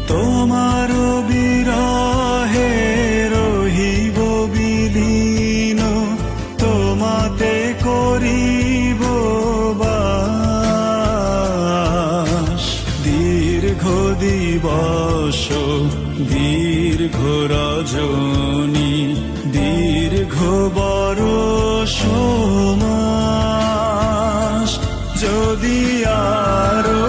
তোমার বিরহে রহিব বিলীন, তোমাতে করিব বাস। দীর্ঘ দিবস দীর্ঘ রজনী, দীর্ঘ বরষ মাস, যদি আরো